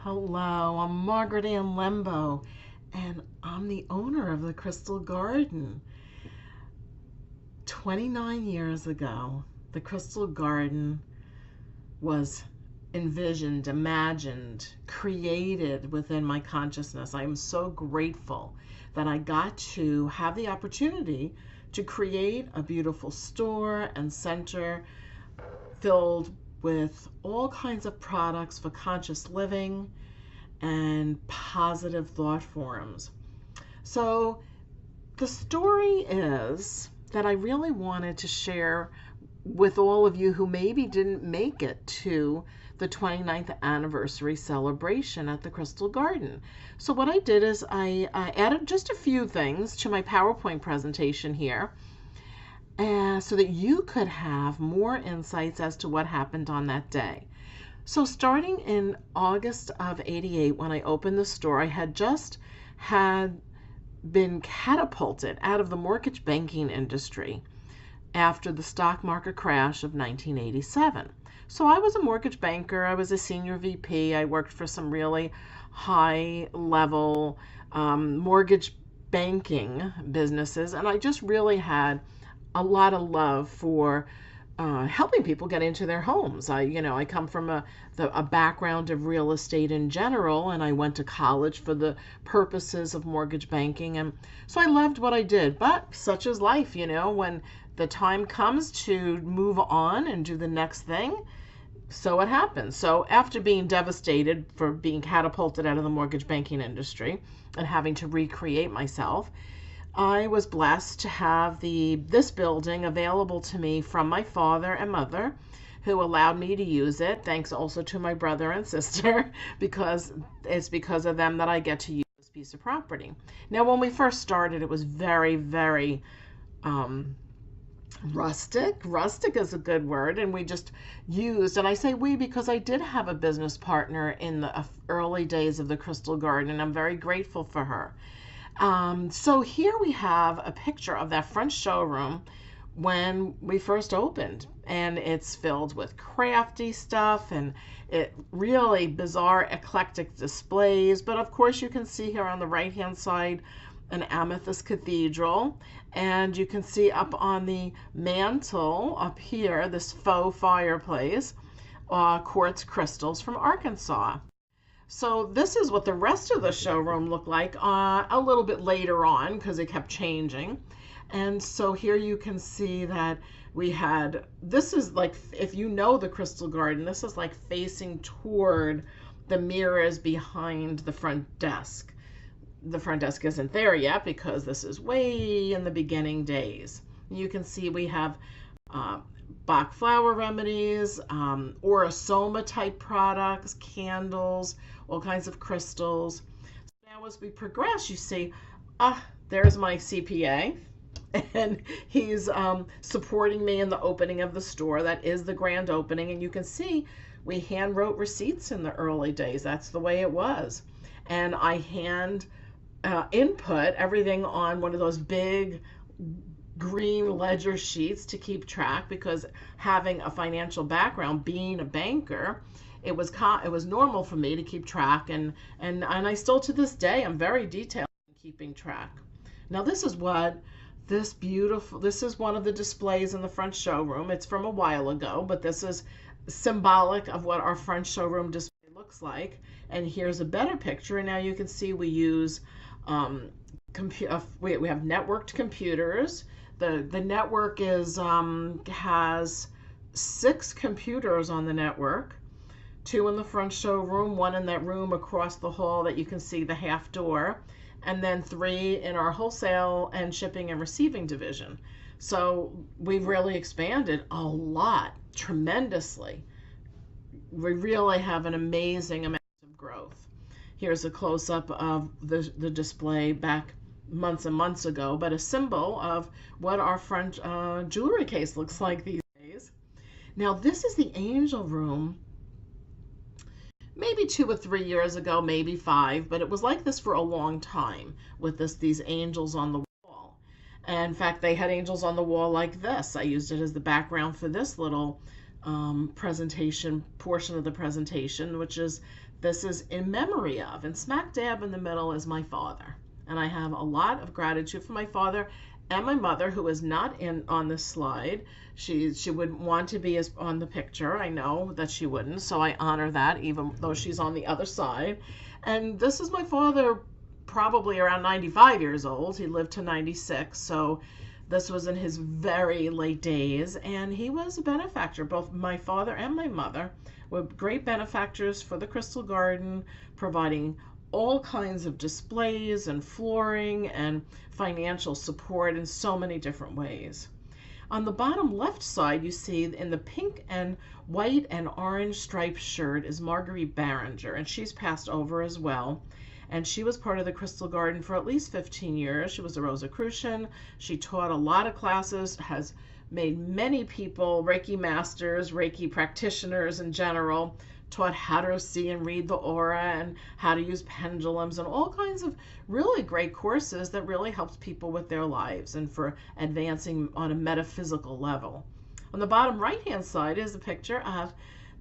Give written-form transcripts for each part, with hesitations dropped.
Hello, I'm Margaret Ann Lembo, and I'm the owner of the Crystal Garden. 29 years ago, the Crystal Garden was envisioned, imagined, created within my consciousness. I am so grateful that I got to have the opportunity to create a beautiful store and center filled with all kinds of products for conscious living and positive thought forms. So the story is that I really wanted to share with all of you who maybe didn't make it to the 29th anniversary celebration at the Crystal Garden. So what I did is I added just a few things to my PowerPoint presentation here, so that you could have more insights as to what happened on that day. So starting in August of '88, when I opened the store, I had been catapulted out of the mortgage banking industry after the stock market crash of 1987. So I was a mortgage banker. I was a senior VP. I worked for some really high level mortgage banking businesses, and I just really had a lot of love for helping people get into their homes. I come from a background of real estate in general, and I went to college for the purposes of mortgage banking, and so I loved what I did. But such is life, when the time comes to move on and do the next thing, so it happens. So after being devastated for being catapulted out of the mortgage banking industry and having to recreate myself, I was blessed to have this building available to me from my father and mother, who allowed me to use it. Thanks also to my brother and sister, because it's because of them that I get to use this piece of property. Now, when we first started, it was very, very rustic. Rustic is a good word, and we just used, and I say we because I did have a business partner in the early days of the Crystal Garden, and I'm very grateful for her. So here we have a picture of that front showroom when we first opened, and it's filled with crafty stuff and it really bizarre, eclectic displays. But of course, you can see here on the right hand side an amethyst cathedral, and you can see up on the mantle up here this faux fireplace, quartz crystals from Arkansas. So this is what the rest of the showroom looked like a little bit later on, because it kept changing. And so here you can see that this is like, if you know the Crystal Garden, this is like facing toward the mirrors behind the front desk. The front desk isn't there yet because this is way in the beginning days. You can see we have Bach flower remedies, Orosoma type products, candles, all kinds of crystals. Now as we progress, you see, there's my CPA, and he's supporting me in the opening of the store. That is the grand opening, and you can see we hand wrote receipts in the early days. That's the way it was. And I hand input everything on one of those big green ledger sheets to keep track, because having a financial background, being a banker, it was normal for me to keep track, and I still to this day I'm very detailed in keeping track. Now this is one of the displays in the front showroom. It's from a while ago, but this is symbolic of what our front showroom display looks like. And here's a better picture, and now you can see we use we have networked computers. The network has 6 computers on the network, 2 in the front showroom, 1 in that room across the hall that you can see the half door, and then 3 in our wholesale and shipping and receiving division. So we've really expanded a lot, tremendously. We really have an amazing amount of growth. Here's a close-up of the display back months and months ago, but a symbol of what our front jewelry case looks like these days. Now this is the angel room, maybe 2 or 3 years ago, maybe 5, but it was like this for a long time with these angels on the wall. And in fact, they had angels on the wall like this. I used it as the background for this little presentation portion of the presentation, which is this is in memory of, and smack dab in the middle is my father. And I have a lot of gratitude for my father and my mother, who is not in on this slide. She wouldn't want to be on the picture. I know that she wouldn't, so I honor that, even though she's on the other side. And this is my father, probably around 95 years old. He lived to 96, so this was in his very late days, and he was a benefactor. Both my father and my mother were great benefactors for the Crystal Garden, providing all kinds of displays and flooring and financial support in so many different ways. On the bottom left side, you see in the pink and white and orange striped shirt is Marguerite Barringer, and she's passed over as well. And she was part of the Crystal Garden for at least 15 years. She was a Rosicrucian. She taught a lot of classes, has made many people Reiki masters, Reiki practitioners in general, taught how to see and read the aura and how to use pendulums and all kinds of really great courses that really helped people with their lives and for advancing on a metaphysical level. On the bottom right-hand side is a picture of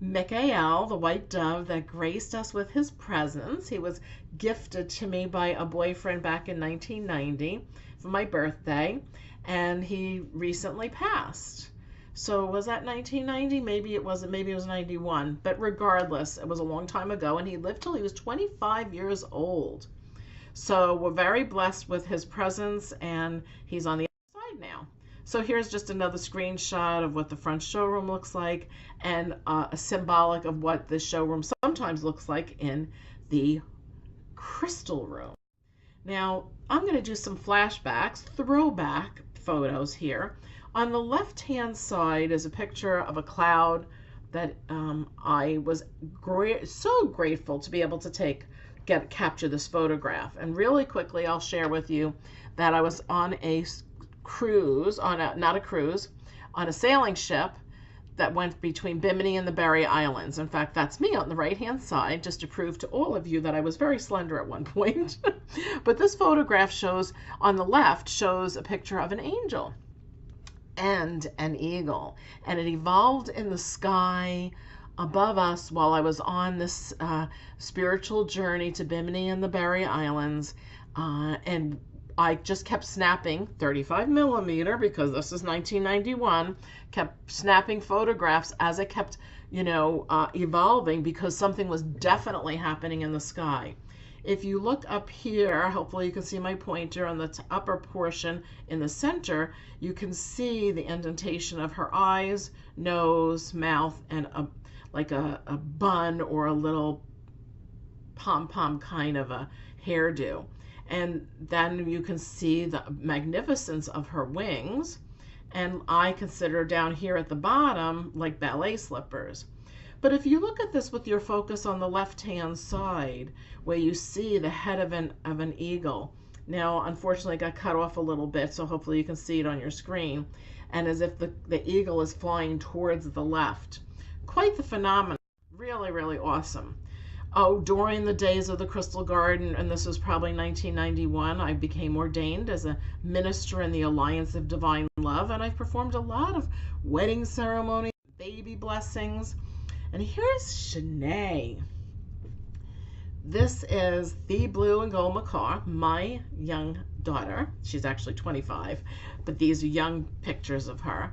Michael, the white dove that graced us with his presence. He was gifted to me by a boyfriend back in 1990 for my birthday, and he recently passed. So was that 1990? Maybe it wasn't. Maybe it was 91. But regardless, it was a long time ago, and he lived till he was 25 years old. So we're very blessed with his presence, and he's on the other side now. So here's just another screenshot of what the front showroom looks like, and a symbolic of what the showroom sometimes looks like in the crystal room. Now, I'm going to do some flashbacks, throwback photos here. On the left-hand side is a picture of a cloud that I was so grateful to be able to capture this photograph. And really quickly, I'll share with you that I was on a cruise, on a sailing ship that went between Bimini and the Berry Islands. In fact, that's me on the right-hand side, just to prove to all of you that I was very slender at one point. But this photograph shows, on the left, shows a picture of an angel and an eagle, and it evolved in the sky above us while I was on this spiritual journey to Bimini and the Berry Islands, and I just kept snapping 35 millimeter, because this is 1991, kept snapping photographs as it kept, evolving, because something was definitely happening in the sky. If you look up here, hopefully you can see my pointer on the upper portion in the center, you can see the indentation of her eyes, nose, mouth, and like a bun or a little pom-pom kind of a hairdo. And then you can see the magnificence of her wings, and I consider down here at the bottom like ballet slippers. But if you look at this with your focus on the left-hand side, where you see the head of an eagle. Now, unfortunately, it got cut off a little bit, so hopefully you can see it on your screen. And as if the eagle is flying towards the left. Quite the phenomenon. Really, really awesome. Oh, during the days of the Crystal Garden, and this was probably 1991, I became ordained as a minister in the Alliance of Divine Love, and I've performed a lot of wedding ceremonies, baby blessings. And here's Shanae. This is the blue and gold macaw, my young daughter. She's actually 25, but these are young pictures of her.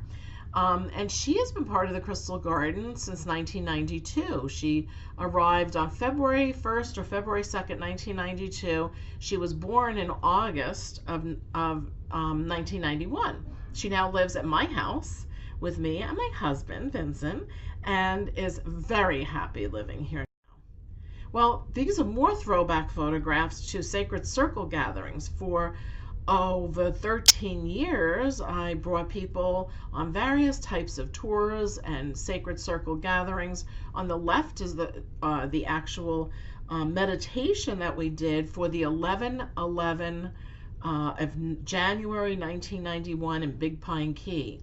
And she has been part of the Crystal Garden since 1992. She arrived on February 1st or February 2nd, 1992. She was born in August of 1991. She now lives at my house with me and my husband, Vincent, and is very happy living here now. Well, these are more throwback photographs to Sacred Circle gatherings. For over 13 years, I brought people on various types of tours and Sacred Circle gatherings. On the left is the actual meditation that we did for the 11/11 of January 1991 in Big Pine Key.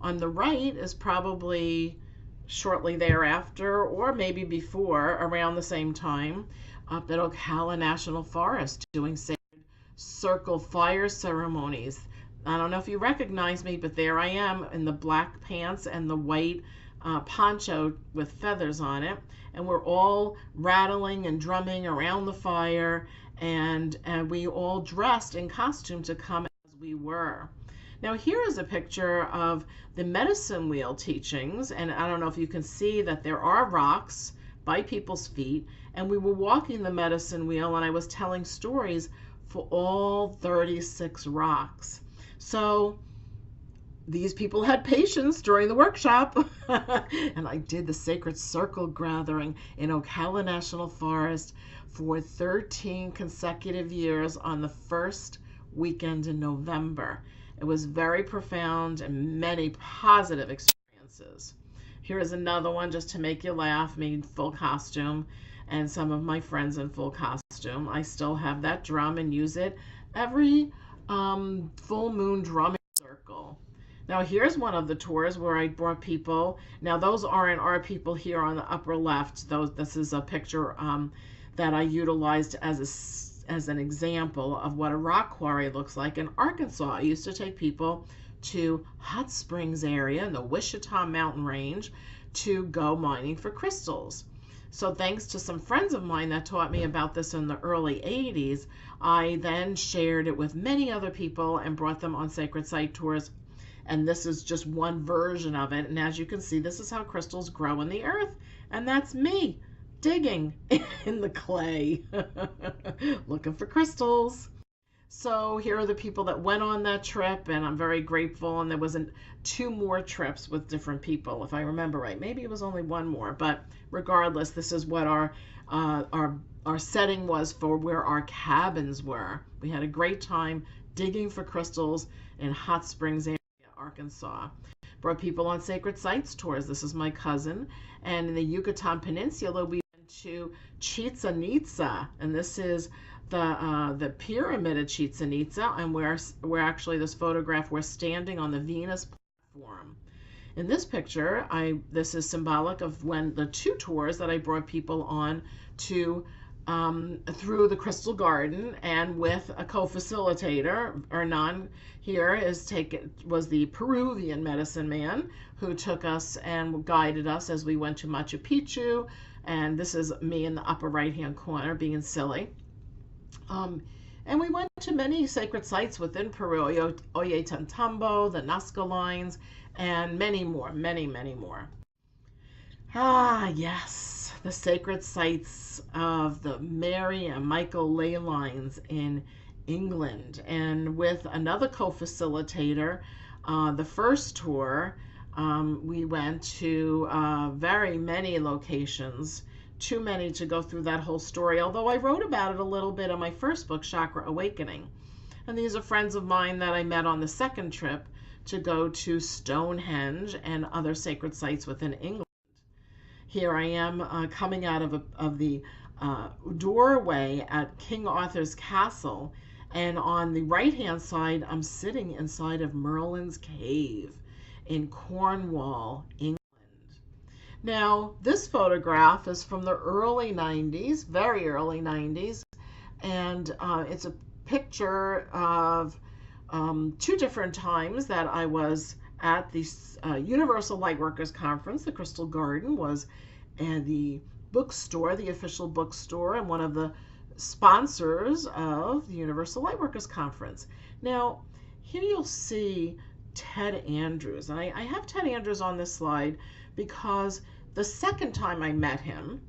On the right is probably shortly thereafter, or maybe before, around the same time, up at Ocala National Forest doing Sacred Circle fire ceremonies. I don't know if you recognize me, but there I am in the black pants and the white poncho with feathers on it, and we're all rattling and drumming around the fire, and we all dressed in costume to come as we were. Now here is a picture of the medicine wheel teachings, and I don't know if you can see that there are rocks by people's feet, and we were walking the medicine wheel, and I was telling stories for all 36 rocks. So these people had patience during the workshop. And I did the Sacred Circle gathering in Ocala National Forest for 13 consecutive years on the first weekend in November. It was very profound and many positive experiences. Here is another one just to make you laugh, me in full costume, and some of my friends in full costume. I still have that drum and use it every full moon drumming circle. Now here's one of the tours where I brought people. Now those aren't our people here on the upper left. This is a picture that I utilized as an example of what a rock quarry looks like in Arkansas. I used to take people to Hot Springs area in the Wichita Mountain Range to go mining for crystals. So thanks to some friends of mine that taught me about this in the early 80s, I then shared it with many other people and brought them on sacred site tours. And this is just one version of it. And as you can see, this is how crystals grow in the earth. And that's me digging in the clay, looking for crystals. So here are the people that went on that trip, and I'm very grateful. And there wasn't 2 more trips with different people, if I remember right. Maybe it was only 1 more, but regardless, this is what our setting was for where our cabins were. We had a great time digging for crystals in Hot Springs area, Arkansas. Brought people on sacred sites tours. This is my cousin, and in the Yucatan Peninsula, we went to Chichen Itza, and this is the pyramid of Chichen Itza, and we're actually, this photograph, we're standing on the Venus platform. In this picture, this is symbolic of when the 2 tours that I brought people on to through the Crystal Garden, and with a co-facilitator. Hernan here was the Peruvian medicine man who took us and guided us as we went to Machu Picchu, and this is me in the upper right hand corner being silly. And we went to many sacred sites within Peru, Ollantaytambo, the Nazca lines, and many more, many more. Ah, yes, the sacred sites of the Mary and Michael ley lines in England. And with another co-facilitator, the first tour, we went to very many locations. Too many to go through that whole story, although I wrote about it a little bit in my first book, Chakra Awakening. And these are friends of mine that I met on the second trip to go to Stonehenge and other sacred sites within England. Here I am coming out of the doorway at King Arthur's castle, and on the right-hand side, I'm sitting inside of Merlin's cave in Cornwall, England. Now, this photograph is from the early 90s, very early 90s, and it's a picture of 2 different times that I was at the Universal Lightworkers Conference. The Crystal Garden was the bookstore, the official bookstore, and one of the sponsors of the Universal Lightworkers Conference. Now, here you'll see Ted Andrews. And I have Ted Andrews on this slide because the second time I met him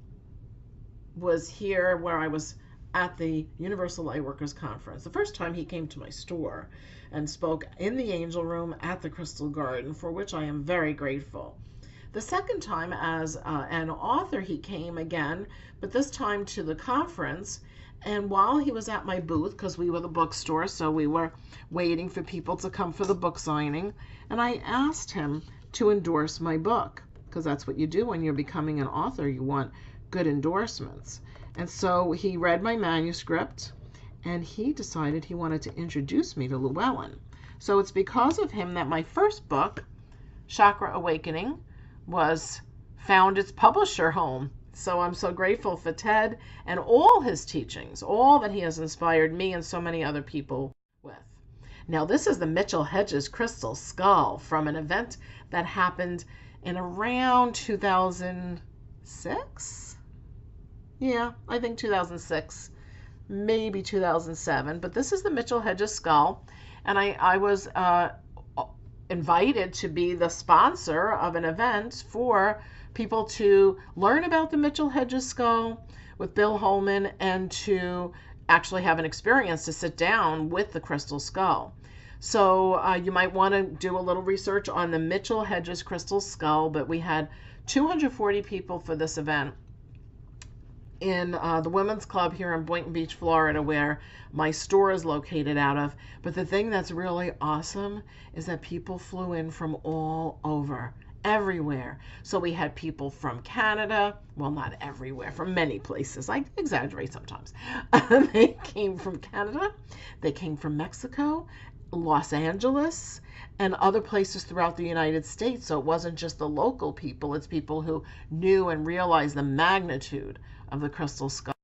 was here where I was at the Universal Lightworkers Conference. The first time he came to my store and spoke in the Angel Room at the Crystal Garden, for which I am very grateful. The second time as an author, he came again, but this time to the conference. And while he was at my booth, because we were the bookstore, so we were waiting for people to come for the book signing, and I asked him to endorse my book, because that's what you do when you're becoming an author. You want good endorsements. And so he read my manuscript, and he decided he wanted to introduce me to Llewellyn. So it's because of him that my first book, Chakra Awakening, found its publisher home. So I'm so grateful for Ted and all his teachings, all that he has inspired me and so many other people with. Now, this is the Mitchell Hedges crystal skull from an event that happened in around 2006. Yeah, I think 2006, maybe 2007. But this is the Mitchell Hedges skull, and I was invited to be the sponsor of an event for people to learn about the Mitchell Hedges skull with Bill Holman, and to actually have an experience to sit down with the crystal skull. So you might want to do a little research on the Mitchell Hedges crystal skull, but we had 240 people for this event in the Women's Club here in Boynton Beach, Florida, where my store is located out of. But the thing that's really awesome is that people flew in from all over, everywhere. So we had people from Canada, well, not everywhere, from many places. I exaggerate sometimes. They came from Canada, they came from Mexico, Los Angeles, and other places throughout the United States. So it wasn't just the local people, it's people who knew and realized the magnitude of the crystal skull.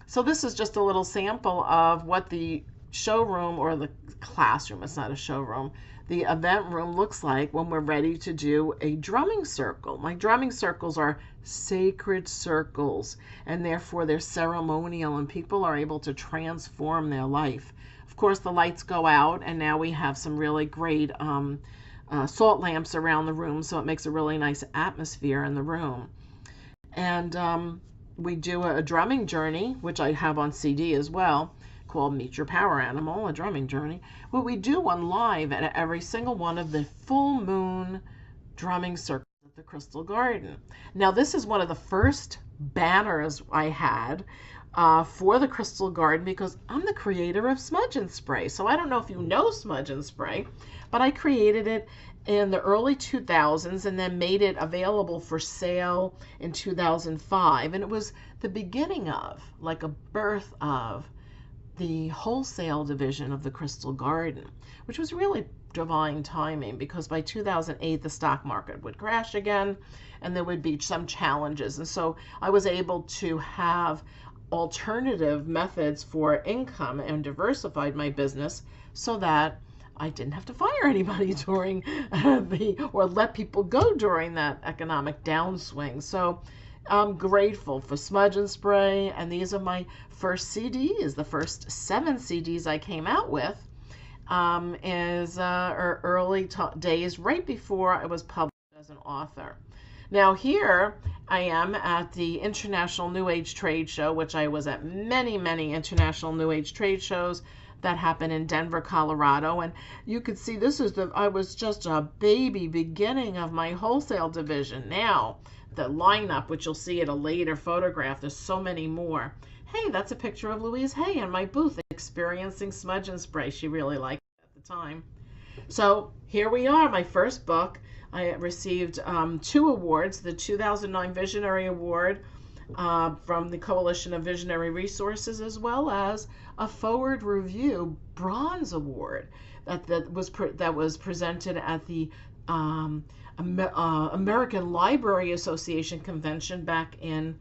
So this is just a little sample of what the showroom, or the classroom, it's not a showroom, the event room looks like when we're ready to do a drumming circle. My drumming circles are sacred circles, and therefore they're ceremonial, and people are able to transform their life. Of course, the lights go out, and now we have some really great salt lamps around the room, so it makes a really nice atmosphere in the room. And we do a drumming journey, which I have on CD as well, called Meet Your Power Animal, a drumming journey. Well, we do one live at every single one of the full moon drumming circles at the Crystal Garden. Now, this is one of the first banners I had for the Crystal Garden, because I'm the creator of Smudge and Spray. So I don't know if you know Smudge and Spray, but I created it in the early 2000s and then made it available for sale in 2005. And it was the beginning of, like a birth of, the wholesale division of the Crystal Garden, which was really divine timing, because by 2008 the stock market would crash again and there would be some challenges. And so I was able to have alternative methods for income and diversified my business so that I didn't have to fire anybody during or let people go during that economic downswing. So I'm grateful for Smudge and Spray, and these are my first CDs, the first 7 CDs I came out with early days right before I was published as an author. Now here I am at the International New Age Trade Show, which I was at many, many International New Age Trade Shows that happened in Denver, Colorado. And you can see this is I was just a baby beginning of my wholesale division. Now the lineup, which you'll see at a later photograph, there's so many more. Hey, that's a picture of Louise Hay in my booth experiencing Smudge and Spray. She really liked it at the time. So here we are, my first book. I received 2 awards, the 2009 Visionary Award from the Coalition of Visionary Resources, as well as a Forward Review Bronze Award that was presented at the American Library Association convention back in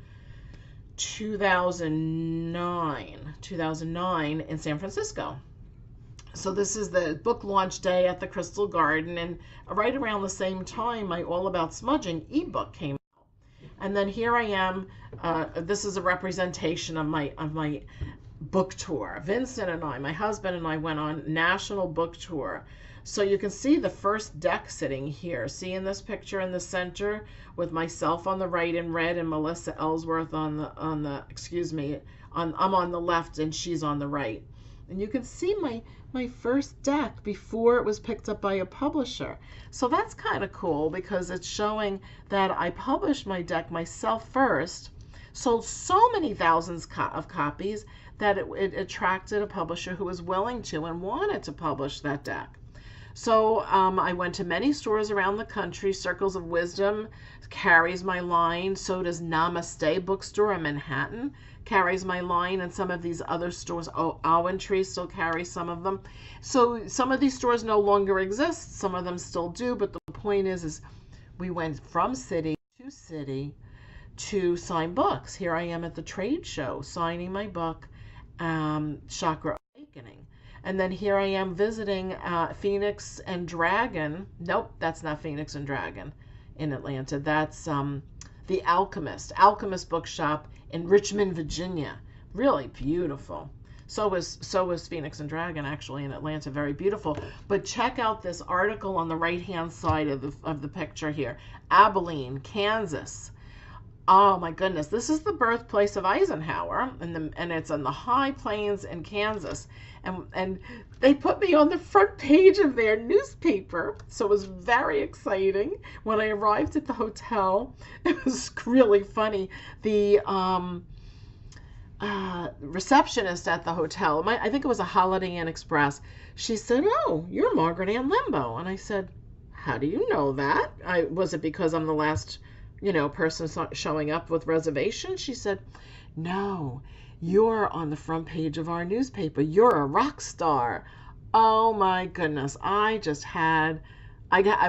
2009 in San Francisco. So this is the book launch day at the Crystal Garden, and right around the same time my All About Smudging ebook came out. And then here I am. This is a representation of my book tour. Vincent and I, my husband and I, went on national book tour. So you can see the first deck sitting here. See in this picture in the center with myself on the right in red and Melissa Ellsworth I'm on the left and she's on the right. And you can see my first deck before it was picked up by a publisher. So that's kind of cool, because it's showing that I published my deck myself first, sold so many thousands of copies that it attracted a publisher who was willing to and wanted to publish that deck. So I went to many stores around the country. Circles of Wisdom carries my line. So does Namaste Bookstore in Manhattan carries my line, and some of these other stores, Alwyn Tree still carries some of them. So some of these stores no longer exist. Some of them still do. But the point is we went from city to sign books. Here I am at the trade show signing my book, Chakra Awakening. And then here I am visiting Phoenix and Dragon. Nope, that's not Phoenix and Dragon. in Atlanta. That's the Alchemist Bookshop in Richmond, Virginia. Really beautiful. So was Phoenix and Dragon actually in Atlanta, very beautiful. But check out this article on the right-hand side of the picture here. Abilene, Kansas. Oh my goodness, this is the birthplace of Eisenhower, and it's on the high plains in Kansas. And they put me on the front page of their newspaper, so it was very exciting. When I arrived at the hotel, it was really funny. The receptionist at the hotel, I think it was a Holiday Inn Express, she said, "Oh, you're Margaret Ann Lembo." And I said, "How do you know that? Was it because I'm the last, person showing up with reservations?" She said, "No, you're on the front page of our newspaper. You're a rock star." Oh my goodness. I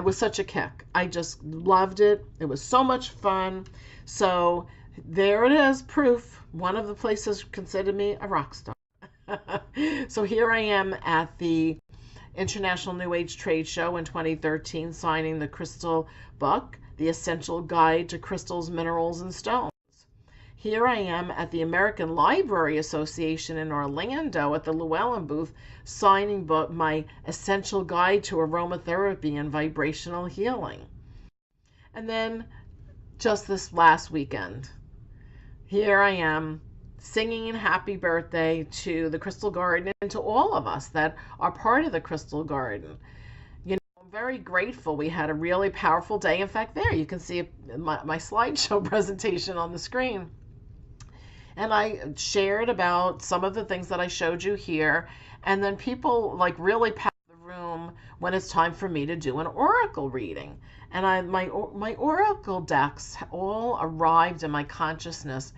was such a kick. I just loved it. It was so much fun. So there it is, proof. One of the places considered me a rock star. So here I am at the International New Age Trade Show in 2013, signing the crystal book, The Essential Guide to Crystals, Minerals, and Stones. Here I am at the American Library Association in Orlando at the Llewellyn booth, signing my Essential Guide to Aromatherapy and Vibrational Healing. And then just this last weekend, here I am singing happy birthday to the Crystal Garden and to all of us that are part of the Crystal Garden. I'm very grateful. We had a really powerful day. In fact, there you can see my slideshow presentation on the screen. And I shared about some of the things that I showed you here. And then people really pack the room when it's time for me to do an oracle reading. And my oracle decks all arrived in my consciousness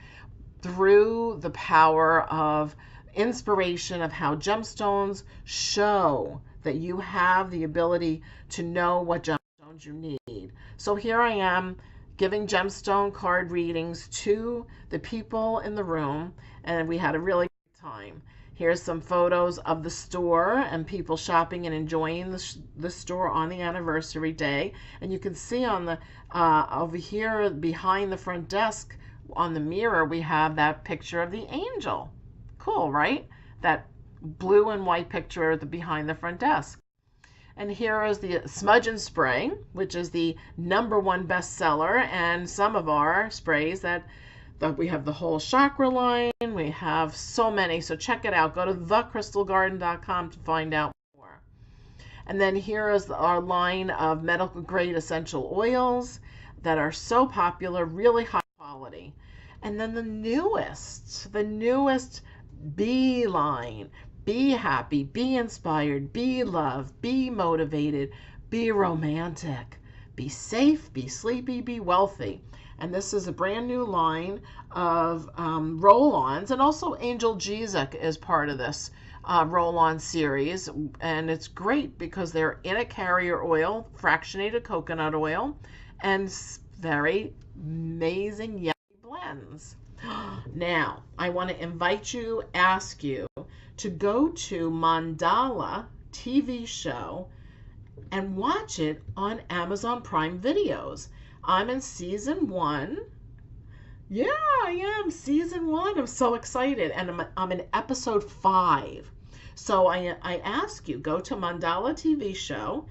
through the power of inspiration of how gemstones show that you have the ability to know what gemstones you need. So here I am giving gemstone card readings to the people in the room, and we had a really good time. Here's some photos of the store and people shopping and enjoying the store on the anniversary day. And you can see on the over here behind the front desk on the mirror, we have that picture of the angel. Cool, right? That blue and white picture behind the front desk. And here is the Smudge and Spray, which is the #1 bestseller, and some of our sprays that we have the whole chakra line. We have so many, so check it out. Go to thecrystalgarden.com to find out more. And then here is our line of medical grade essential oils that are so popular, really high quality. And then the newest Be line. Be happy, be inspired, be loved, be motivated, be romantic, be safe, be sleepy, be wealthy. And this is a brand new line of roll-ons, and also Angel Jizik is part of this roll-on series. And it's great because they're in a carrier oil, fractionated coconut oil, and very amazing yummy blends. Now, I want to ask you to go to Mandala TV show and watch it on Amazon Prime Videos. I'm in season 1. Yeah, I am season 1. I'm so excited, and I'm in episode 5. So I ask you, go to Mandala TV show.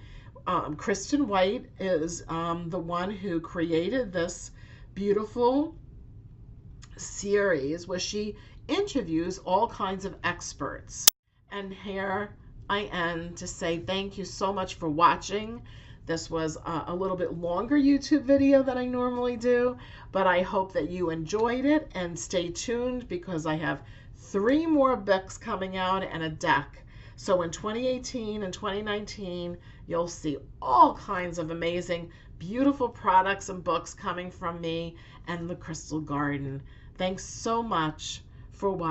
Kristen White is the one who created this beautiful series where she interviews all kinds of experts. And here I end to say thank you so much for watching. This was a little bit longer YouTube video than I normally do, but I hope that you enjoyed it, and stay tuned because I have 3 more books coming out and a deck. So in 2018 and 2019, you'll see all kinds of amazing, beautiful products and books coming from me and the Crystal Garden. Thanks so much for watching.